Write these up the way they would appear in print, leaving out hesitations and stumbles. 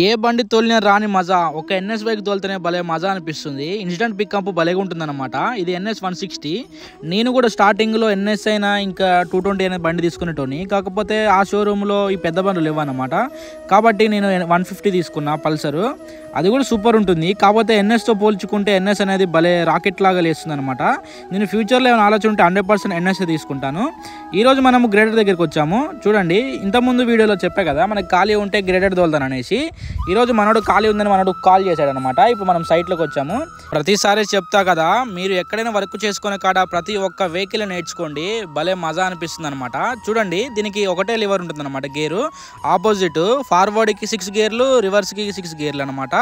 ఏ బండి తోలినా రాని మజా ఒక ఎన్ఎస్ బైక్ తోలితేనే భలే మజా అనిపిస్తుంది. ఇన్స్టెంట్ పికప్ భలేగా ఉంటుందన్నమాట. ఇది ఎన్ఎస్ 160. నేను కూడా స్టార్టింగ్లో ఎన్ఎస్ అయినా ఇంకా 220 అనే బండి తీసుకునేటోని. కాకపోతే ఆ షోరూంలో ఈ పెద్ద బండ్లు లేవన్నమాట. కాబట్టి నేను 150 తీసుకున్నా పల్సరు. అది కూడా సూపర్ ఉంటుంది. కాకపోతే ఎన్ఎస్తో పోల్చుకుంటే ఎన్ఎస్ అనేది భలే రాకెట్ లాగా లేస్తుంది అనమాట. నేను ఫ్యూచర్లో ఏమైనా ఆలోచన ఉంటే 100% ఎన్ఎస్ తీసుకుంటాను. ఈరోజు మనము గ్రేడర్ దగ్గరికి వచ్చాము. చూడండి, ఇంతకుముందు వీడియోలో చెప్పా కదా మనకి ఖాళీ ఉంటే గ్రేడర్ తోలుతాను అనేసి. ఈరోజు మనోడు ఖాళీ ఉందని మనోడు కాల్ చేశాడు అనమాట. ఇప్పుడు మనం సైట్లోకి వచ్చాము. ప్రతిసారి చెప్తా కదా, మీరు ఎక్కడైనా వర్క్ చేసుకునే కాడ ప్రతి ఒక్క వెహికల్ నేర్చుకోండి, భలే మజా అనిపిస్తుంది అనమాట. చూడండి, దీనికి ఒకటే లివర్ ఉంటుంది అనమాట. గేరు ఆపోజిట్, ఫార్వర్డ్కి 6 గేర్లు, రివర్స్కి 6 గేర్లు అనమాట.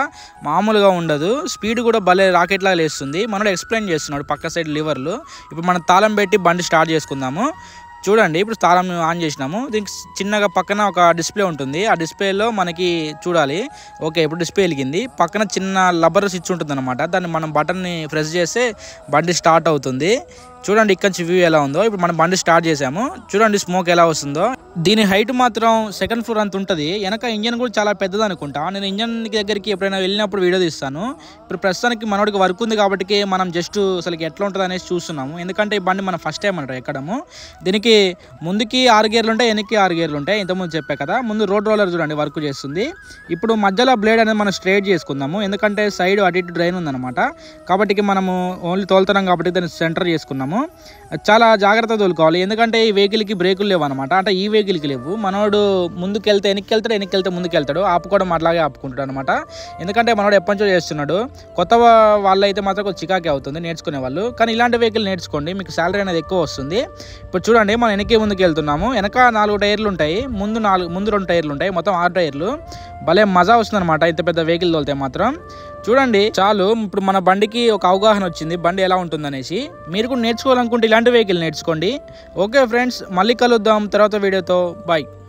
మామూలుగా ఉండదు. స్పీడ్ కూడా భలే రాకెట్ లాగా లేస్తుంది. మనోడు ఎక్స్ప్లెయిన్ చేస్తున్నాడు పక్క సైడ్ లివర్లు. ఇప్పుడు మనం తాళం పెట్టి బండి స్టార్ట్ చేసుకుందాము. చూడండి, ఇప్పుడు తాళం ఆన్ చేసినాము. దీనికి చిన్నగా పక్కన ఒక డిస్ప్లే ఉంటుంది. ఆ డిస్ప్లేలో మనకి చూడాలి. ఓకే, ఇప్పుడు డిస్ప్లే వెలిగింది. పక్కన చిన్న లబ్బర్ స్విచ్ ఉంటుంది అనమాట. దాన్ని మనం బటన్ని ప్రెస్ చేస్తే బండి స్టార్ట్ అవుతుంది. చూడండి ఇక్కడ నుంచి వ్యూ ఎలా ఉందో. ఇప్పుడు మనం బండి స్టార్ట్ చేసాము. చూడండి స్మోక్ ఎలా వస్తుందో. దీని హైట్ మాత్రం 2nd ఫ్లోర్ అంత ఉంటుంది. వెనక ఇంజన్ కూడా చాలా పెద్దది అనుకుంటా. నేను ఇంజన్ దగ్గరికి ఎప్పుడైనా వెళ్ళినప్పుడు వీడియో తీస్తాను. ఇప్పుడు ప్రస్తుతానికి మనోడికి వర్క్ ఉంది కాబట్టి మనం జస్ట్ అసలు ఎట్లా ఉంటుంది అనేసి చూస్తున్నాము. ఎందుకంటే ఈ బండి మనం ఫస్ట్ టైం అంటారు ఎక్కడము. దీనికి ముందుకి 6 గేర్లు ఉంటాయి, వెనక్కి 6 గేర్లు ఉంటాయి. ఇంతకుముందు చెప్పా కదా. ముందు రోడ్ రోలర్ చూడండి వర్క్ చేస్తుంది. ఇప్పుడు మధ్యలో బ్లేడ్ అనేది మనం స్ట్రైట్ చేసుకుందాము. ఎందుకంటే సైడ్ అటు ఇటు డ్రైన్ ఉందన్నమాట. కాబట్టి మనము ఓన్లీ తోలుతున్నాం కాబట్టి దాన్ని సెంటర్ చేసుకున్నాము. చాలా జాగ్రత్తగా తోలుకోవాలి. ఎందుకంటే ఈ వెహికల్కి బ్రేకులు లేవు అనమాట. అంటే ఈ వెహికల్కి లేవు. మనోడు ముందుకు వెళ్తే వెనక్కి వెళ్తాడు, వెనక్కి వెళ్తే ముందుకు వెళ్తాడు. ఆపుకోవడం అట్లాగే ఆపుకుంటాడు అనమాట. ఎందుకంటే మనోడు ఎప్పటి నుంచో చేస్తున్నాడు. కొత్త వాళ్ళు అయితే మాత్రం కొంచెం చికాకే అవుతుంది నేర్చుకునే వాళ్ళు. కానీ ఇలాంటి వెహికల్ నేర్చుకోండి, మీకు శాలరీ అనేది ఎక్కువ వస్తుంది. ఇప్పుడు చూడండి, మనం వెనక్కి ముందుకు వెళ్తున్నాము. వెనక 4 టైర్లు ఉంటాయి, ముందు 2 టైర్లు ఉంటాయి, మొత్తం 6 టైర్లు. భలే మజా వస్తుంది అనమాట ఇంత పెద్ద వెహికల్ తోలితే మాత్రం. చూడండి చాలు, ఇప్పుడు మన బండికి ఒక అవగాహన వచ్చింది బండి ఎలా ఉంటుందనేసి. మీరు కూడా నేర్చుకోవాలనుకుంటే ఇలాంటి వెహికల్ నేర్చుకోండి. ఓకే ఫ్రెండ్స్, మళ్ళీ కలుద్దాం తర్వాత వీడియోతో. బాయ్.